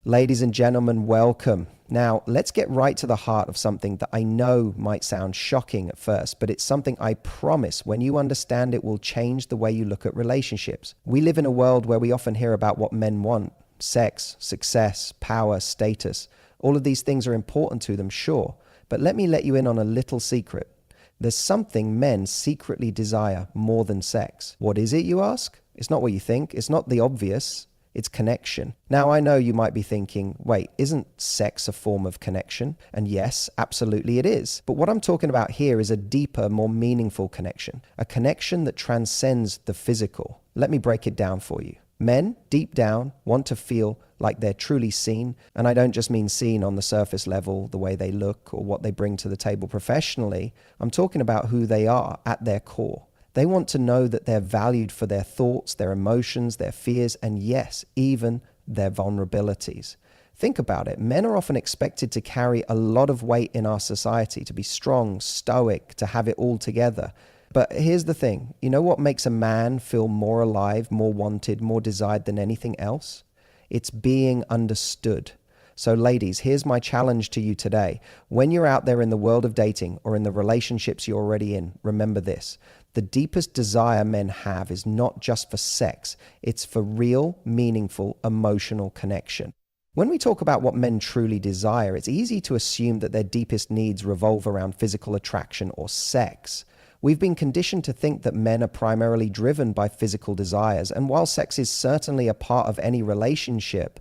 Ladies and gentlemen, welcome. Now, let's get right to the heart of something that I know might sound shocking at first, but it's something I promise when you understand it will change the way you look at relationships. We live in a world where we often hear about what men want: sex, success, power, status. All of these things are important to them, sure, but let me let you in on a little secret. There's something men secretly desire more than sex. What is it, you ask? It's not what you think. It's not the obvious. It's connection. Now, I know you might be thinking, wait, isn't sex a form of connection? And yes, absolutely it is. But what I'm talking about here is a deeper, more meaningful connection. A connection that transcends the physical. Let me break it down for you. Men, deep down, want to feel like they're truly seen. And I don't just mean seen on the surface level, the way they look or what they bring to the table professionally. I'm talking about who they are at their core. They want to know that they're valued for their thoughts, their emotions, their fears, and yes, even their vulnerabilities. Think about it. Men are often expected to carry a lot of weight in our society, to be strong, stoic, to have it all together. But here's the thing. You know what makes a man feel more alive, more wanted, more desired than anything else? It's being understood. So ladies, here's my challenge to you today. When you're out there in the world of dating or in the relationships you're already in, remember this. The deepest desire men have is not just for sex. It's for real, meaningful, emotional connection. When we talk about what men truly desire, it's easy to assume that their deepest needs revolve around physical attraction or sex. We've been conditioned to think that men are primarily driven by physical desires, and while sex is certainly a part of any relationship,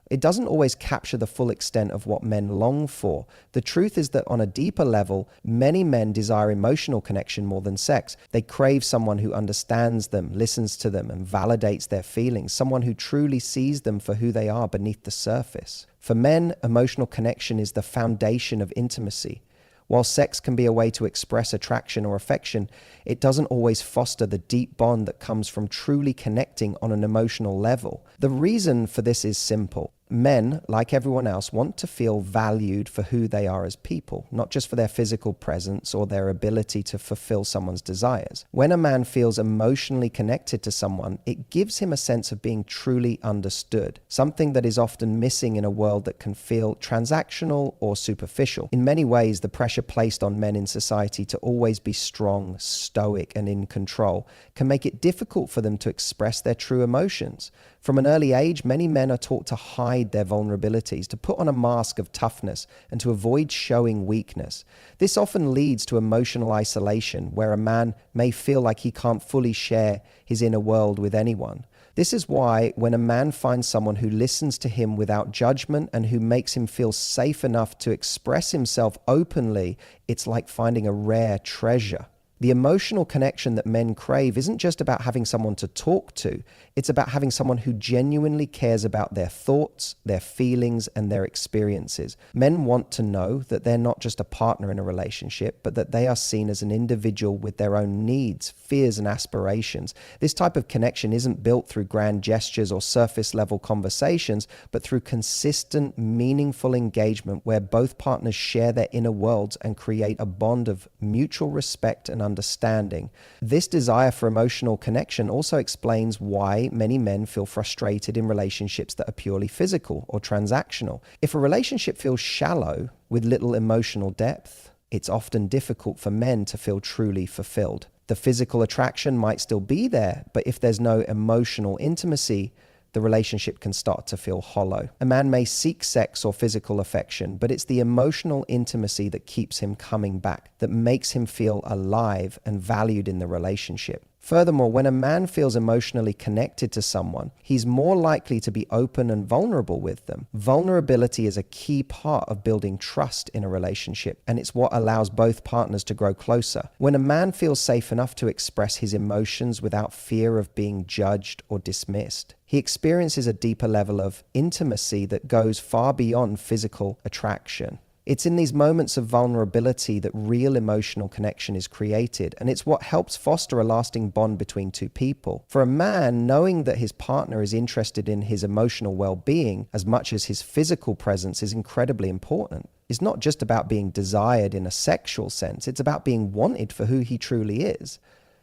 it doesn't always capture the full extent of what men long for. The truth is that on a deeper level, many men desire emotional connection more than sex. They crave someone who understands them, listens to them, and validates their feelings, someone who truly sees them for who they are beneath the surface. For men, emotional connection is the foundation of intimacy. While sex can be a way to express attraction or affection, it doesn't always foster the deep bond that comes from truly connecting on an emotional level. The reason for this is simple. Men, like everyone else, want to feel valued for who they are as people, not just for their physical presence or their ability to fulfill someone's desires. When a man feels emotionally connected to someone, it gives him a sense of being truly understood, something that is often missing in a world that can feel transactional or superficial. In many ways, the pressure placed on men in society to always be strong, stoic, and in control can make it difficult for them to express their true emotions. From an early age, many men are taught to hide their vulnerabilities, to put on a mask of toughness, and to avoid showing weakness. This often leads to emotional isolation, where a man may feel like he can't fully share his inner world with anyone. This is why when a man finds someone who listens to him without judgment and who makes him feel safe enough to express himself openly, it's like finding a rare treasure. The emotional connection that men crave isn't just about having someone to talk to. It's about having someone who genuinely cares about their thoughts, their feelings, and their experiences. Men want to know that they're not just a partner in a relationship, but that they are seen as an individual with their own needs, fears, and aspirations. This type of connection isn't built through grand gestures or surface-level conversations, but through consistent, meaningful engagement where both partners share their inner worlds and create a bond of mutual respect and understanding. This desire for emotional connection also explains why many men feel frustrated in relationships that are purely physical or transactional. If a relationship feels shallow with little emotional depth, it's often difficult for men to feel truly fulfilled. The physical attraction might still be there, but if there's no emotional intimacy, the relationship can start to feel hollow. A man may seek sex or physical affection, but it's the emotional intimacy that keeps him coming back, that makes him feel alive and valued in the relationship. Furthermore, when a man feels emotionally connected to someone, he's more likely to be open and vulnerable with them. Vulnerability is a key part of building trust in a relationship, and it's what allows both partners to grow closer. When a man feels safe enough to express his emotions without fear of being judged or dismissed, he experiences a deeper level of intimacy that goes far beyond physical attraction. It's in these moments of vulnerability that real emotional connection is created, and it's what helps foster a lasting bond between two people. For a man, knowing that his partner is interested in his emotional well-being as much as his physical presence is incredibly important. It's not just about being desired in a sexual sense, it's about being wanted for who he truly is.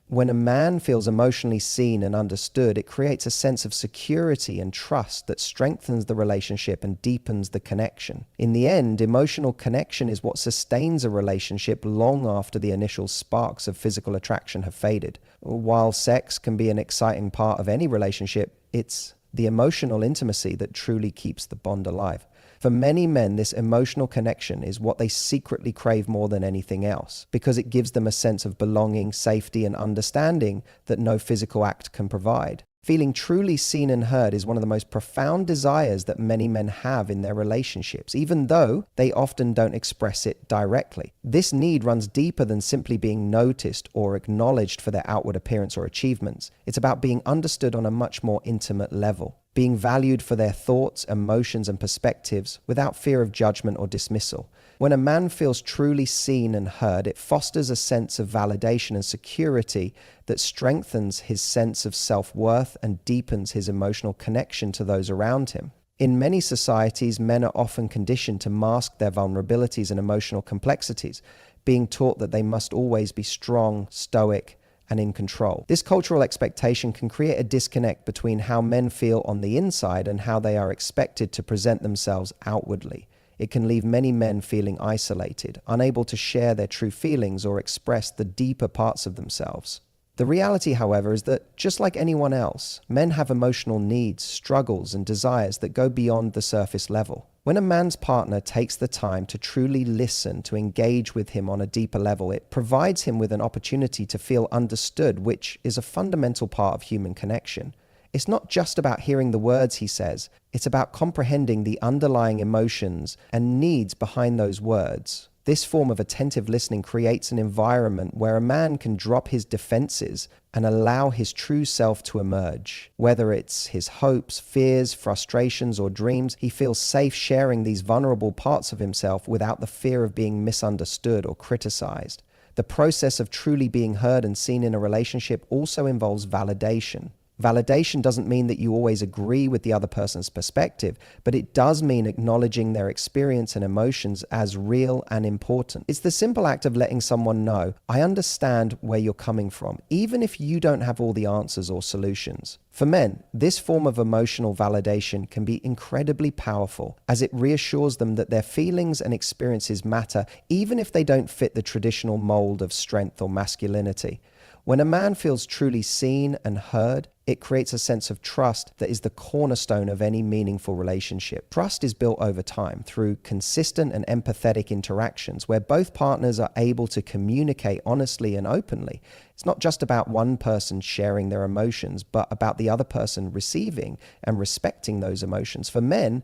When a man feels emotionally seen and understood, it creates a sense of security and trust that strengthens the relationship and deepens the connection. In the end, emotional connection is what sustains a relationship long after the initial sparks of physical attraction have faded. While sex can be an exciting part of any relationship, it's the emotional intimacy that truly keeps the bond alive. For many men, this emotional connection is what they secretly crave more than anything else, because it gives them a sense of belonging, safety, and understanding that no physical act can provide. Feeling truly seen and heard is one of the most profound desires that many men have in their relationships, even though they often don't express it directly. This need runs deeper than simply being noticed or acknowledged for their outward appearance or achievements. It's about being understood on a much more intimate level, being valued for their thoughts, emotions, and perspectives without fear of judgment or dismissal. When a man feels truly seen and heard, it fosters a sense of validation and security that strengthens his sense of self-worth and deepens his emotional connection to those around him. In many societies, men are often conditioned to mask their vulnerabilities and emotional complexities, being taught that they must always be strong, stoic, and in control. This cultural expectation can create a disconnect between how men feel on the inside and how they are expected to present themselves outwardly. It can leave many men feeling isolated, unable to share their true feelings or express the deeper parts of themselves. The reality, however, is that just like anyone else, men have emotional needs, struggles, and desires that go beyond the surface level. When a man's partner takes the time to truly listen, to engage with him on a deeper level, it provides him with an opportunity to feel understood, which is a fundamental part of human connection. It's not just about hearing the words he says, it's about comprehending the underlying emotions and needs behind those words. This form of attentive listening creates an environment where a man can drop his defenses and allow his true self to emerge. Whether it's his hopes, fears, frustrations, or dreams, he feels safe sharing these vulnerable parts of himself without the fear of being misunderstood or criticized. The process of truly being heard and seen in a relationship also involves validation. Validation doesn't mean that you always agree with the other person's perspective, but it does mean acknowledging their experience and emotions as real and important. It's the simple act of letting someone know, I understand where you're coming from, even if you don't have all the answers or solutions. For men, this form of emotional validation can be incredibly powerful, as it reassures them that their feelings and experiences matter, even if they don't fit the traditional mold of strength or masculinity. When a man feels truly seen and heard, it creates a sense of trust that is the cornerstone of any meaningful relationship. Trust is built over time through consistent and empathetic interactions where both partners are able to communicate honestly and openly. It's not just about one person sharing their emotions, but about the other person receiving and respecting those emotions. For men,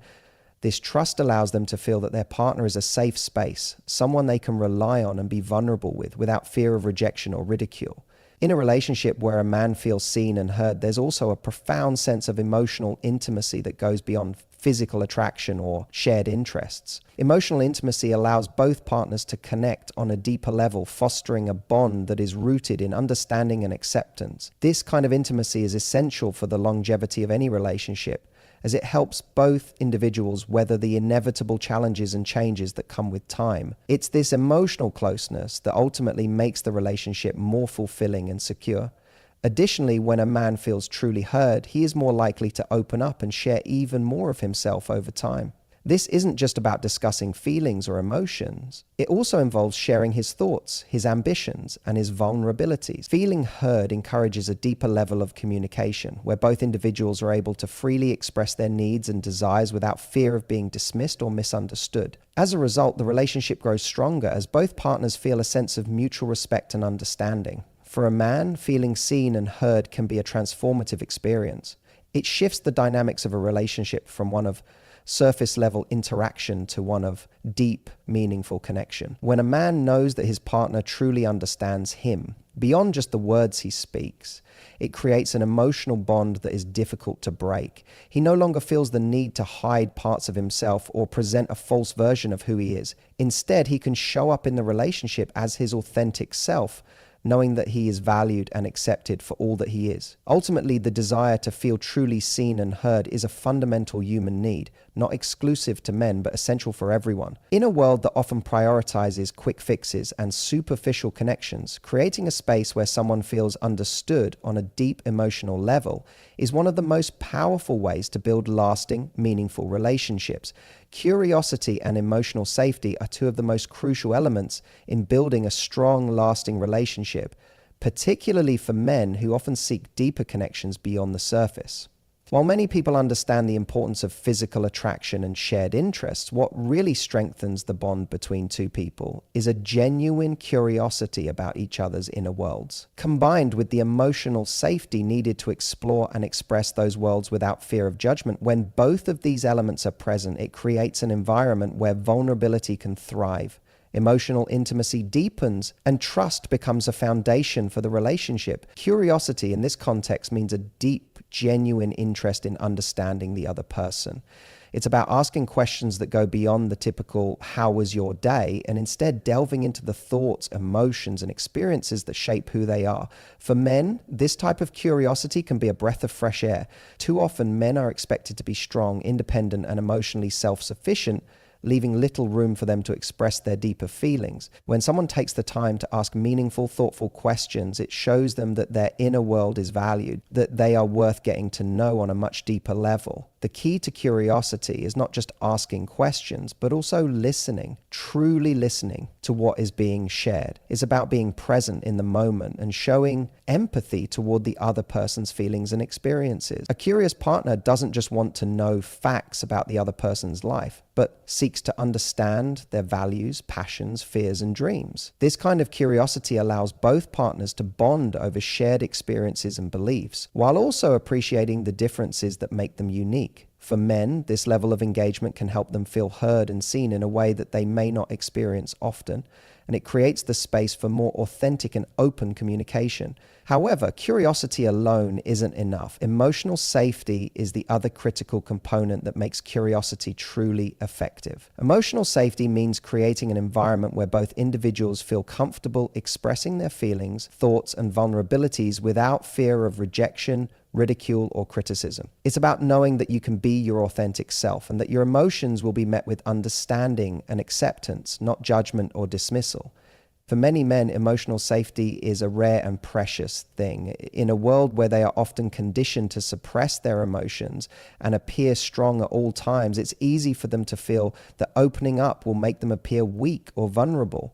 this trust allows them to feel that their partner is a safe space, someone they can rely on and be vulnerable with without fear of rejection or ridicule. In a relationship where a man feels seen and heard, there's also a profound sense of emotional intimacy that goes beyond physical attraction or shared interests. Emotional intimacy allows both partners to connect on a deeper level, fostering a bond that is rooted in understanding and acceptance. This kind of intimacy is essential for the longevity of any relationship, as it helps both individuals weather the inevitable challenges and changes that come with time. It's this emotional closeness that ultimately makes the relationship more fulfilling and secure. Additionally, when a man feels truly heard, he is more likely to open up and share even more of himself over time. This isn't just about discussing feelings or emotions. It also involves sharing his thoughts, his ambitions, and his vulnerabilities. Feeling heard encourages a deeper level of communication, where both individuals are able to freely express their needs and desires without fear of being dismissed or misunderstood. As a result, the relationship grows stronger as both partners feel a sense of mutual respect and understanding. For a man, feeling seen and heard can be a transformative experience. It shifts the dynamics of a relationship from one of surface level interaction to one of deep, meaningful connection. When a man knows that his partner truly understands him, beyond just the words he speaks, it creates an emotional bond that is difficult to break. He no longer feels the need to hide parts of himself or present a false version of who he is. Instead, he can show up in the relationship as his authentic self, knowing that he is valued and accepted for all that he is. Ultimately, the desire to feel truly seen and heard is a fundamental human need, not exclusive to men, but essential for everyone. In a world that often prioritizes quick fixes and superficial connections, creating a space where someone feels understood on a deep emotional level is one of the most powerful ways to build lasting, meaningful relationships. Curiosity and emotional safety are two of the most crucial elements in building a strong, lasting relationship, particularly for men who often seek deeper connections beyond the surface. While many people understand the importance of physical attraction and shared interests, what really strengthens the bond between two people is a genuine curiosity about each other's inner worlds, combined with the emotional safety needed to explore and express those worlds without fear of judgment. When both of these elements are present, it creates an environment where vulnerability can thrive. Emotional intimacy deepens, and trust becomes a foundation for the relationship. Curiosity in this context means a deep, genuine interest in understanding the other person. It's about asking questions that go beyond the typical "how was your day?" and instead delving into the thoughts, emotions, and experiences that shape who they are. For men, this type of curiosity can be a breath of fresh air. Too often, men are expected to be strong, independent, and emotionally self-sufficient, leaving little room for them to express their deeper feelings. When someone takes the time to ask meaningful, thoughtful questions, it shows them that their inner world is valued, that they are worth getting to know on a much deeper level. The key to curiosity is not just asking questions, but also listening, truly listening to what is being shared. It's about being present in the moment and showing empathy toward the other person's feelings and experiences. A curious partner doesn't just want to know facts about the other person's life, but seeks to understand their values, passions, fears, and dreams. This kind of curiosity allows both partners to bond over shared experiences and beliefs, while also appreciating the differences that make them unique. For men, this level of engagement can help them feel heard and seen in a way that they may not experience often, and it creates the space for more authentic and open communication. However, curiosity alone isn't enough. Emotional safety is the other critical component that makes curiosity truly effective. Emotional safety means creating an environment where both individuals feel comfortable expressing their feelings, thoughts, and vulnerabilities without fear of rejection, ridicule, or criticism. It's about knowing that you can be your authentic self and that your emotions will be met with understanding and acceptance, not judgment or dismissal. For many men, emotional safety is a rare and precious thing. In a world where they are often conditioned to suppress their emotions and appear strong at all times, it's easy for them to feel that opening up will make them appear weak or vulnerable.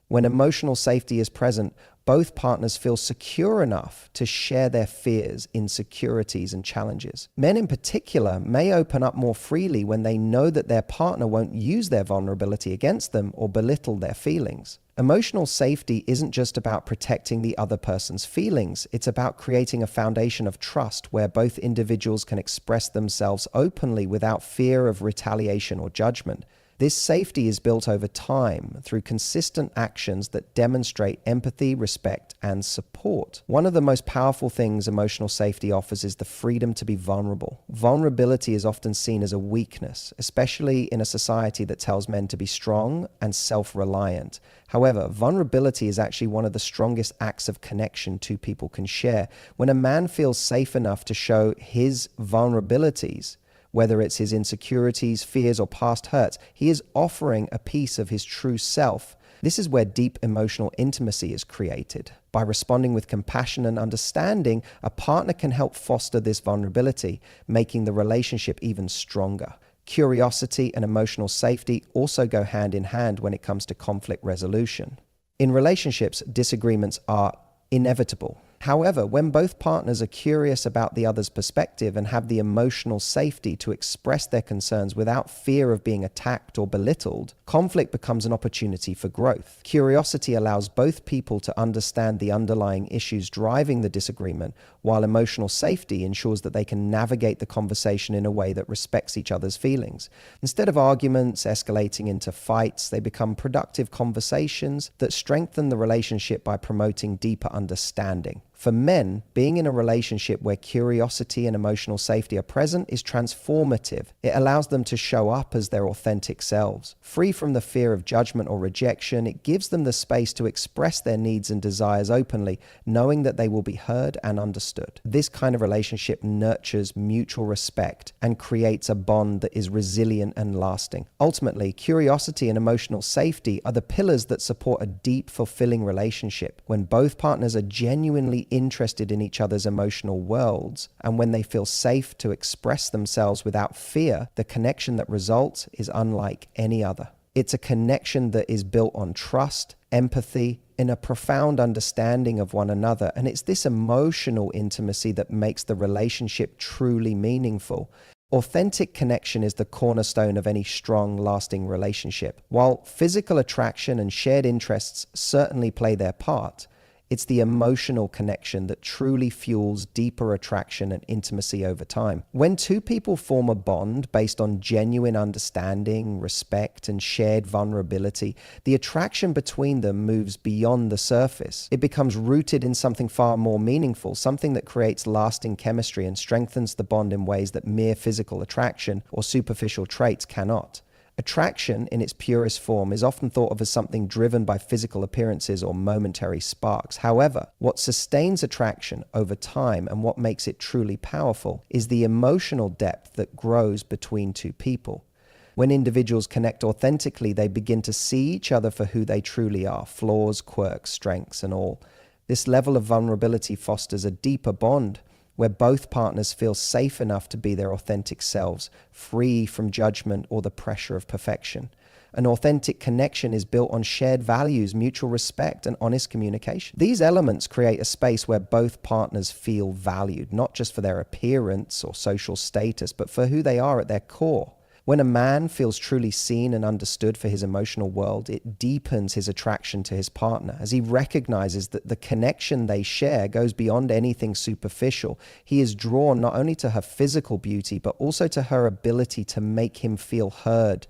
When emotional safety is present, both partners feel secure enough to share their fears, insecurities, and challenges. Men in particular may open up more freely when they know that their partner won't use their vulnerability against them or belittle their feelings. Emotional safety isn't just about protecting the other person's feelings. It's about creating a foundation of trust where both individuals can express themselves openly without fear of retaliation or judgment. This safety is built over time through consistent actions that demonstrate empathy, respect, and support. One of the most powerful things emotional safety offers is the freedom to be vulnerable. Vulnerability is often seen as a weakness, especially in a society that tells men to be strong and self-reliant. However, vulnerability is actually one of the strongest acts of connection two people can share. When a man feels safe enough to show his vulnerabilities, whether it's his insecurities, fears, or past hurts, he is offering a piece of his true self. This is where deep emotional intimacy is created. By responding with compassion and understanding, a partner can help foster this vulnerability, making the relationship even stronger. Curiosity and emotional safety also go hand in hand when it comes to conflict resolution. In relationships, disagreements are inevitable. However, when both partners are curious about the other's perspective and have the emotional safety to express their concerns without fear of being attacked or belittled, conflict becomes an opportunity for growth. Curiosity allows both people to understand the underlying issues driving the disagreement, while emotional safety ensures that they can navigate the conversation in a way that respects each other's feelings. Instead of arguments escalating into fights, they become productive conversations that strengthen the relationship by promoting deeper understanding. For men, being in a relationship where curiosity and emotional safety are present is transformative. It allows them to show up as their authentic selves. Free from the fear of judgment or rejection, it gives them the space to express their needs and desires openly, knowing that they will be heard and understood. This kind of relationship nurtures mutual respect and creates a bond that is resilient and lasting. Ultimately, curiosity and emotional safety are the pillars that support a deep, fulfilling relationship. When both partners are genuinely interested in each other's emotional worlds, and when they feel safe to express themselves without fear, the connection that results is unlike any other. It's a connection that is built on trust, empathy, and a profound understanding of one another. And it's this emotional intimacy that makes the relationship truly meaningful. Authentic connection is the cornerstone of any strong, lasting relationship. While physical attraction and shared interests certainly play their part, it's the emotional connection that truly fuels deeper attraction and intimacy over time. When two people form a bond based on genuine understanding, respect, and shared vulnerability, the attraction between them moves beyond the surface. It becomes rooted in something far more meaningful, something that creates lasting chemistry and strengthens the bond in ways that mere physical attraction or superficial traits cannot. Attraction, in its purest form, is often thought of as something driven by physical appearances or momentary sparks. However, what sustains attraction over time and what makes it truly powerful is the emotional depth that grows between two people. When individuals connect authentically, they begin to see each other for who they truly are, flaws, quirks, strengths, and all. This level of vulnerability fosters a deeper bond, where both partners feel safe enough to be their authentic selves, free from judgment or the pressure of perfection. An authentic connection is built on shared values, mutual respect, and honest communication. These elements create a space where both partners feel valued, not just for their appearance or social status, but for who they are at their core. When a man feels truly seen and understood for his emotional world, it deepens his attraction to his partner as he recognizes that the connection they share goes beyond anything superficial. He is drawn not only to her physical beauty, but also to her ability to make him feel heard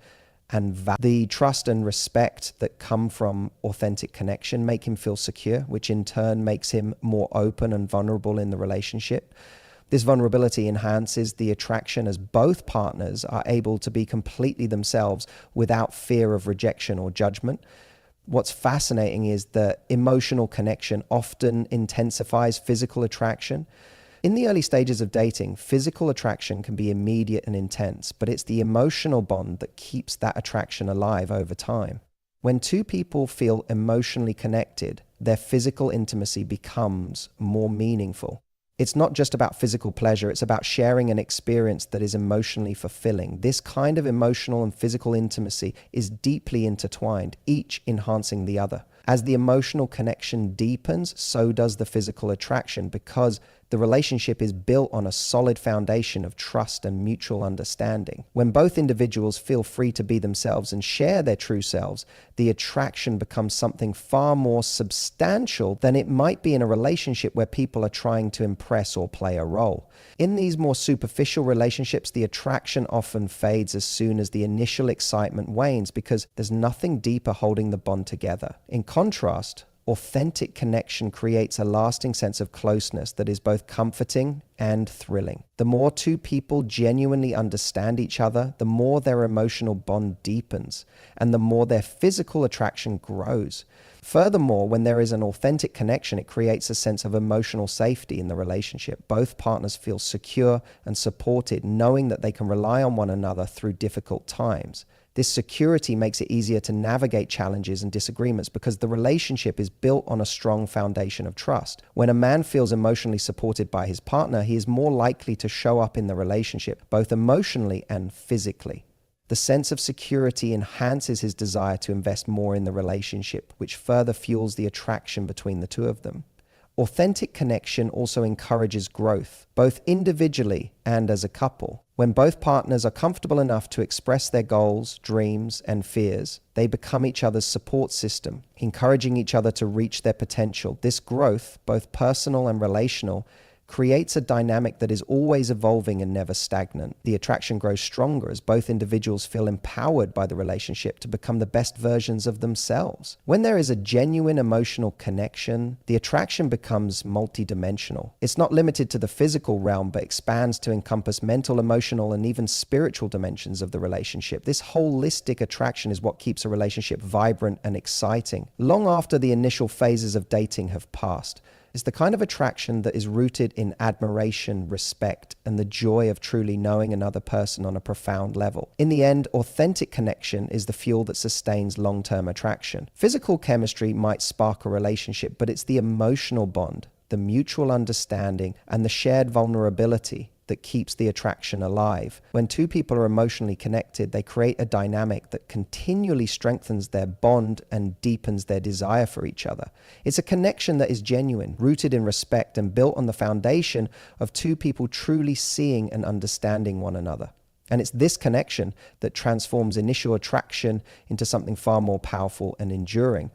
and the trust and respect that come from authentic connection make him feel secure, which in turn makes him more open and vulnerable in the relationship. This vulnerability enhances the attraction as both partners are able to be completely themselves without fear of rejection or judgment. What's fascinating is that emotional connection often intensifies physical attraction. In the early stages of dating, physical attraction can be immediate and intense, but it's the emotional bond that keeps that attraction alive over time. When two people feel emotionally connected, their physical intimacy becomes more meaningful. It's not just about physical pleasure, it's about sharing an experience that is emotionally fulfilling. This kind of emotional and physical intimacy is deeply intertwined, each enhancing the other. As the emotional connection deepens, so does the physical attraction, because the relationship is built on a solid foundation of trust and mutual understanding. When both individuals feel free to be themselves and share their true selves, the attraction becomes something far more substantial than it might be in a relationship where people are trying to impress or play a role. In these more superficial relationships, the attraction often fades as soon as the initial excitement wanes because there's nothing deeper holding the bond together. In contrast, authentic connection creates a lasting sense of closeness that is both comforting and thrilling. The more two people genuinely understand each other, the more their emotional bond deepens, and the more their physical attraction grows. Furthermore, when there is an authentic connection, it creates a sense of emotional safety in the relationship. Both partners feel secure and supported, knowing that they can rely on one another through difficult times. This security makes it easier to navigate challenges and disagreements because the relationship is built on a strong foundation of trust. When a man feels emotionally supported by his partner, he is more likely to show up in the relationship, both emotionally and physically. The sense of security enhances his desire to invest more in the relationship, which further fuels the attraction between the two of them. Authentic connection also encourages growth, both individually and as a couple. When both partners are comfortable enough to express their goals, dreams, and fears, they become each other's support system, encouraging each other to reach their potential. This growth, both personal and relational, creates a dynamic that is always evolving and never stagnant. The attraction grows stronger as both individuals feel empowered by the relationship to become the best versions of themselves. When there is a genuine emotional connection, the attraction becomes multidimensional. It's not limited to the physical realm, but expands to encompass mental, emotional, and even spiritual dimensions of the relationship. This holistic attraction is what keeps a relationship vibrant and exciting, long after the initial phases of dating have passed. It's the kind of attraction that is rooted in admiration, respect, and the joy of truly knowing another person on a profound level. In the end, authentic connection is the fuel that sustains long-term attraction. Physical chemistry might spark a relationship, but it's the emotional bond, the mutual understanding, and the shared vulnerability that keeps the attraction alive. When two people are emotionally connected, they create a dynamic that continually strengthens their bond and deepens their desire for each other. It's a connection that is genuine, rooted in respect, and built on the foundation of two people truly seeing and understanding one another. And it's this connection that transforms initial attraction into something far more powerful and enduring.